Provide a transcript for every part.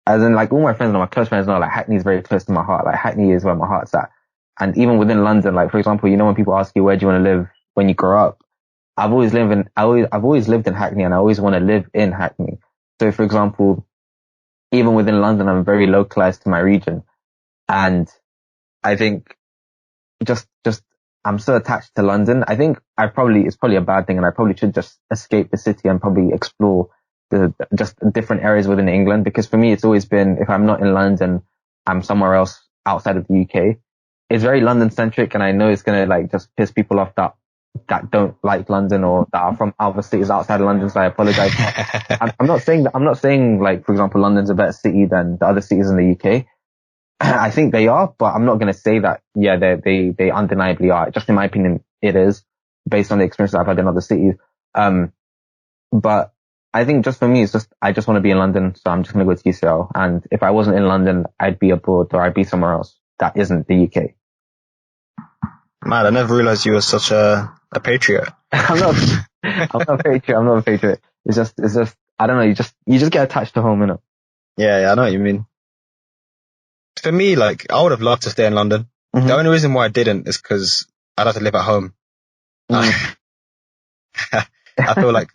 As in, like, all my friends and my close friends know, like, Hackney is very close to my heart. Like, Hackney is where my heart's at. And even within London, like, for example, you know, when people ask you, where do you want to live when you grow up? I've always lived in Hackney, and I always want to live in Hackney. So, for example, even within London, I'm very localized to my region. And I think I'm so attached to London. I think it's probably a bad thing, and I probably should just escape the city and probably explore just different areas within England. Because for me, it's always been, if I'm not in London, I'm somewhere else outside of the UK. It's very London centric, and I know it's going to like just piss people off that don't like London or that are from other cities outside of London. So I apologize. I'm not saying like, for example, London's a better city than the other cities in the UK. I think they are, but I'm not going to say that. Yeah, they undeniably are. Just in my opinion, it is based on the experience that I've had in other cities. But I think just for me, it's just, I just want to be in London. So I'm just going to go to UCL. And if I wasn't in London, I'd be abroad or I'd be somewhere else that isn't the UK. Man, I never realized you were such a patriot. I'm not a patriot. I'm not a patriot. It's just, I don't know. You just get attached to home, innit? Yeah, I know what you mean. For me, like, I would have loved to stay in London. Mm-hmm. The only reason why I didn't is because I'd have to live at home. Mm. I feel like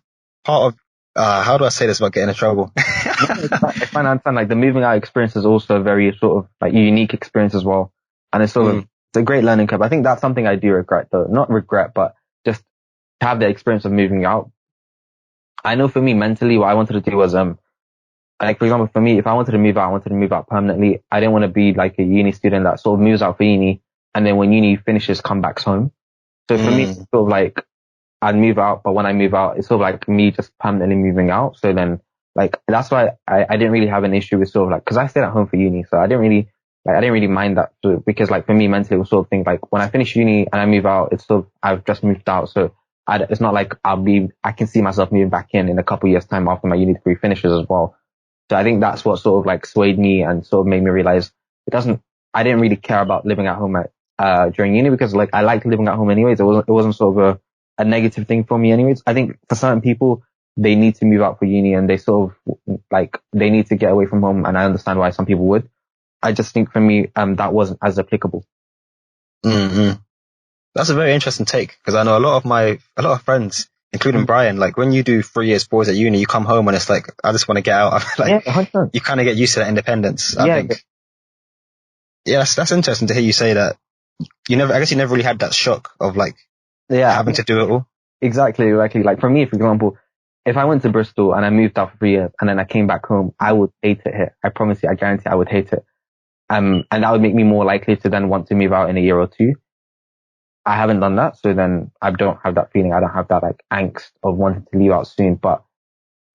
part of, how do I say this without getting in trouble? I find I understand, like, the moving out experience is also a very sort of like unique experience as well. And it's sort of, it's a great learning curve. I think that's something I do regret though. Not regret, but just to have the experience of moving out. I know for me mentally, what I wanted to do was, like, for example, for me, if I wanted to move out, I wanted to move out permanently. I didn't want to be like a uni student that sort of moves out for uni and then when uni finishes, come back home. So for me, it's sort of like, I'd move out, but when I move out, it's sort of like me just permanently moving out. So then, like, that's why I didn't really have an issue with sort of like, cause I stayed at home for uni. So I didn't really mind that because like for me mentally, it was sort of thing like when I finish uni and I move out, it's sort of, I've just moved out. So it's not like I can see myself moving back in a couple of years time after my uni degree finishes as well. So I think that's what sort of like swayed me and sort of made me realize I didn't really care about living at home during uni because like I liked living at home anyways. It wasn't sort of a negative thing for me anyways. I think for certain people, they need to move out for uni and they sort of like, they need to get away from home. And I understand why some people would. I just think for me, that wasn't as applicable. Mm-hmm. That's a very interesting take because I know a lot of friends, including Brian, like when you do 3 years, 4 years at uni, you come home and it's like, I just want to get out. I feel like you kind of get used to that independence. I think. Yeah, that's interesting to hear you say that. I guess you never really had that shock of like, having to do it all. Exactly. Like for me, for example, if I went to Bristol and I moved out for 3 years and then I came back home, I would hate it here. I promise you, I guarantee I would hate it. And that would make me more likely to then want to move out in a year or two. I haven't done that. So then I don't have that feeling. I don't have that like angst of wanting to leave out soon. But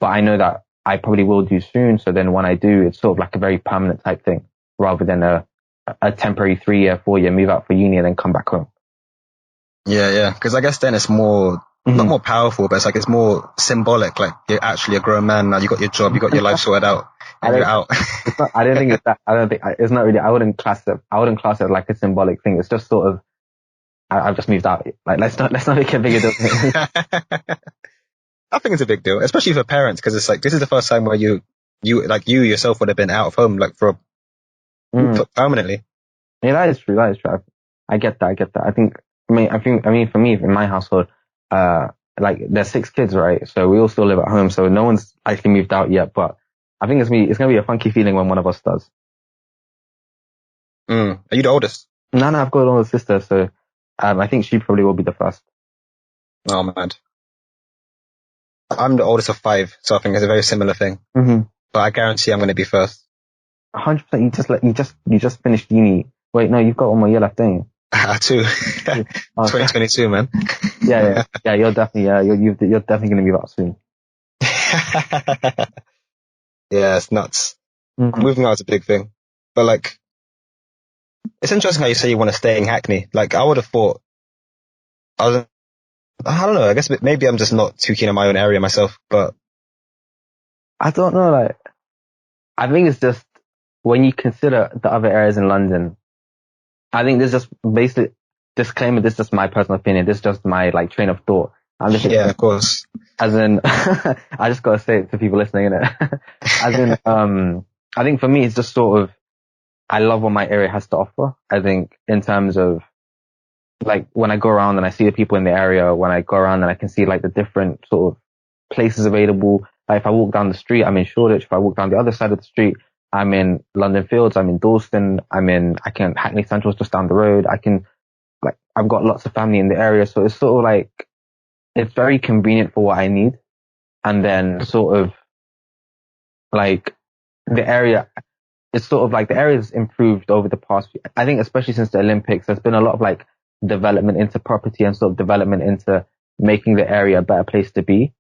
I know that I probably will do soon. So then when I do, it's sort of like a very permanent type thing rather than a temporary 3 year, 4 year move out for uni and then come back home. Yeah. Cause I guess then it's more, not more powerful, but it's more symbolic. Like you're actually a grown man now. You got your job, you got your life sorted out. And you're out. I don't think it's that. I don't think it's not really. I wouldn't class it like a symbolic thing. It's just sort of. I've just moved out. Like let's not make it a bigger deal. I think it's a big deal, especially for parents, because it's like this is the first time where you yourself would have been out of home like for permanently. Yeah, that is true. I get that. I think for me in my household, like there's 6 kids, right? So we all still live at home. So no one's actually moved out yet, but. I think it's gonna be a funky feeling when one of us does. Are you the oldest? No, I've got an older sister, so I think she probably will be the first. Oh man, I'm the oldest of 5, so I think it's a very similar thing. Mm-hmm. But I guarantee I'm gonna be first. 100%. You just finished uni. Wait, no, you've got 1 more year left, don't you? 2. 2022, man. Yeah. You're definitely gonna move out soon. Yeah, it's nuts. Mm-hmm. Moving out is a big thing. But like, it's interesting how you say you want to stay in Hackney. Like, I would have thought, I don't know, I guess maybe I'm just not too keen on my own area myself, but. I don't know, like, I think it's just, when you consider the other areas in London, I think this is just basically, disclaimer, this is just my personal opinion, this is just my, like, train of thought. Yeah, of course. As in, I just gotta say it to people listening, innit? As in, I think for me, it's just sort of, I love what my area has to offer. I think in terms of like when I go around and I see the people in the area, when I go around and I can see like the different sort of places available. Like if I walk down the street, I'm in Shoreditch. If I walk down the other side of the street, I'm in London Fields. I'm in Dalston. Hackney Central's just down the road. I've got lots of family in the area. So it's sort of like, it's very convenient for what I need. And then sort of like the area, it's sort of like the area's improved over the past few, I think especially since the Olympics, there's been a lot of like development into property and sort of development into making the area a better place to be.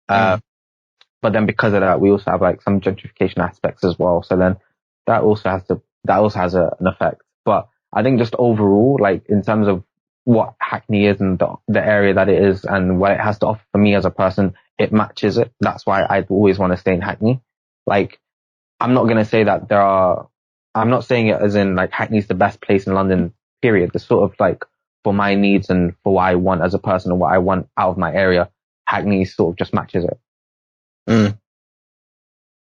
But then because of that, we also have like some gentrification aspects as well. So then that also has an effect. But I think just overall, like in terms of what Hackney is and the area that it is and what it has to offer for me as a person, it matches it. That's why I'd always want to stay in Hackney. Like, I'm not going to say that I'm not saying it as in like Hackney's the best place in London, period. It's sort of like for my needs and for what I want as a person and what I want out of my area, Hackney sort of just matches it.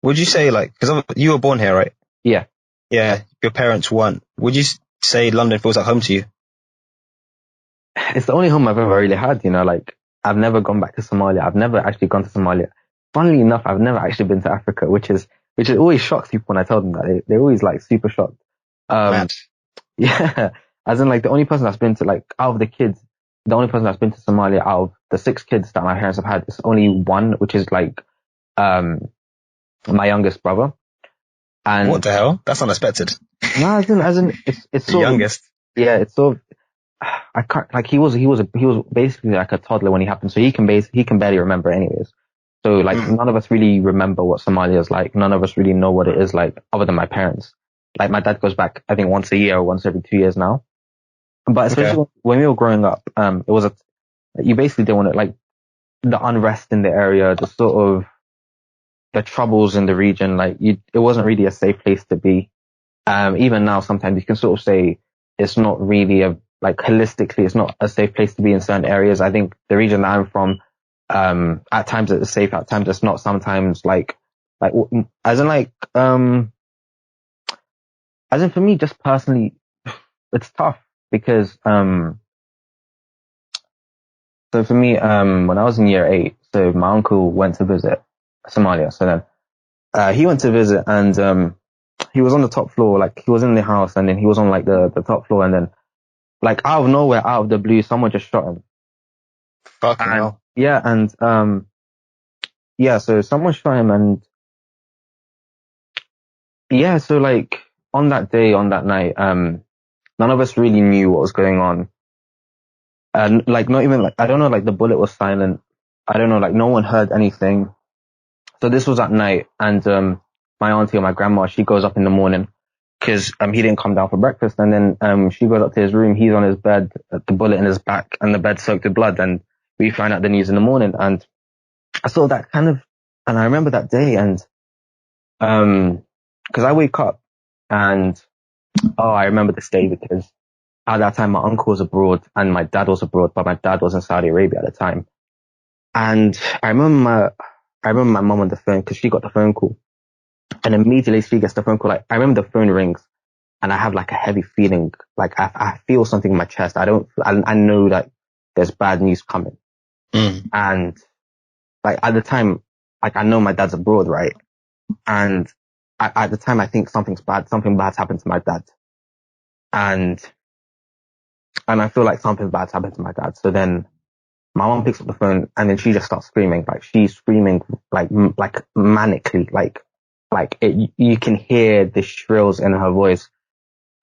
Would you say like, because you were born here, right? Yeah. Yeah. Your parents weren't. Would you say London feels like home to you? It's the only home I've ever really had, you know, like I've never gone back to Somalia. I've never actually gone to Somalia. Funnily enough, I've never actually been to Africa, which always shocks people when I tell them that. They're always like super shocked. Yeah. As in like the only person that's been to like out of the kids, the only person that's been to Somalia out of the 6 kids that my parents have had is only one, which is like, my youngest brother. And what the hell? That's unexpected. No, as in, it's the sort youngest. Of, yeah, it's sort of, I can't, like he was basically like a toddler when he happened. So he can barely remember anyways. So like none of us really remember what Somalia is like. None of us really know what it is like other than my parents. Like my dad goes back, I think once a year or once every 2 years now. But especially when we were growing up, you basically didn't want to like the unrest in the area, the sort of, the troubles in the region, like it wasn't really a safe place to be. Even now, sometimes you can sort of say it's not really holistically, it's not a safe place to be in certain areas. I think the region that I'm from, at times it's safe, at times it's not. Sometimes as in for me, just personally, it's tough because, so for me, when I was in year 8, so my uncle went to visit Somalia. So then, he went to visit and, he was on the top floor, like he was in the house and then he was on like the top floor and then like out of nowhere, out of the blue, someone just shot him. Fucking hell. Yeah. And, so someone shot him and yeah, so like on that day, on that night, none of us really knew what was going on. And like not even like, I don't know, like the bullet was silent. I don't know, like no one heard anything. So this was at night and, my auntie or my grandma, she goes up in the morning because he didn't come down for breakfast. And then she goes up to his room. He's on his bed, the bullet in his back, and the bed soaked with blood. And we find out the news in the morning. And I saw that and I remember that day. And because I wake up and I remember this day because at that time my uncle was abroad and my dad was abroad, but my dad was in Saudi Arabia at the time. And I remember my mom on the phone because she got the phone call. And immediately she gets the phone call. Like I remember the phone rings and I have like a heavy feeling. Like I feel something in my chest. I know that there's bad news coming. And like at the time, like I know my dad's abroad, right? And at the time I think something bad's happened to my dad. And I feel like something bad's happened to my dad. So then my mom picks up the phone and then she just starts screaming. Like she's screaming like manically, you can hear the shrills in her voice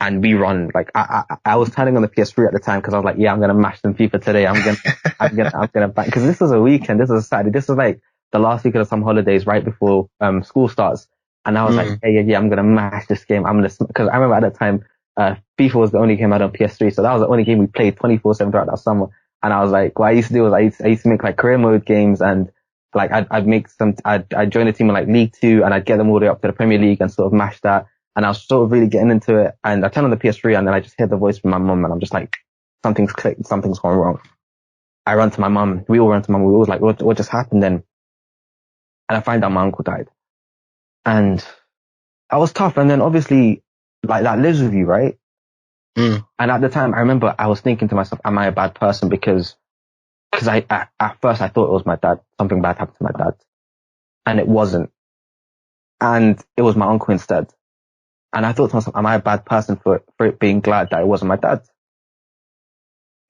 and we run. Like I was turning on the PS3 at the time because I was like, yeah, I'm going to mash some FIFA today. I'm going to back. Cause this was a weekend. This was a Saturday. This was like the last weekend of some holidays right before, school starts. And I was like, yeah, I'm going to mash this game. cause I remember at that time, FIFA was the only game I had on PS3. So that was the only game we played 24/7 throughout that summer. And I was like, what I used to do was I used to make like career mode games and like I'd join a team in like League 2 and I'd get them all the way up to the Premier League and sort of mash that. And I was sort of really getting into it. And I turn on the PS3 and then I just hear the voice from my mum and I'm just like, something's clicked, something's gone wrong. I run to my mum. We all run to mum. We all was like, what just happened then? And I find out my uncle died. And I was tough. And then obviously, like, that lives with you, right? And at the time, I remember I was thinking to myself, am I a bad person? Because at first I thought it was my dad. Something bad happened to my dad. And it wasn't. And it was my uncle instead. And I thought to myself, am I a bad person for it being glad that it wasn't my dad?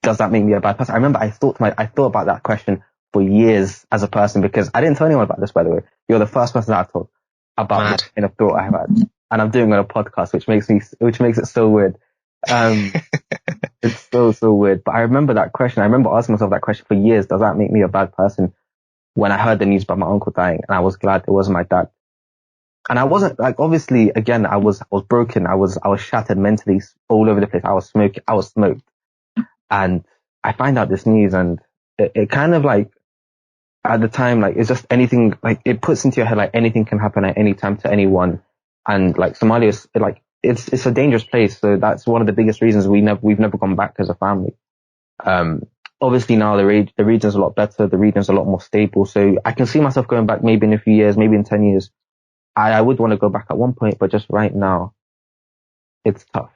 Does that make me a bad person? I remember I thought about that question for years as a person, because I didn't tell anyone about this, by the way. You're the first person I've told about this kind of thought I have had. And I'm doing it on a podcast, which makes it so weird. It's so weird. But I remember that question. I remember asking myself that question for years. Does that make me a bad person? When I heard the news about my uncle dying, and I was glad it wasn't my dad. And I wasn't, like, obviously, again, I was broken. I was shattered mentally all over the place. I was smoked. And I find out this news, and it kind of, like, at the time, like, it's just anything, like, it puts into your head, like, anything can happen at any time to anyone. And, like, Somalia is, like, it's a dangerous place. So that's one of the biggest reasons we've never gone back as a family. Obviously now the region's a lot better. The region's a lot more stable. So I can see myself going back maybe in a few years, maybe in 10 years. I would want to go back at one point, but just right now, it's tough.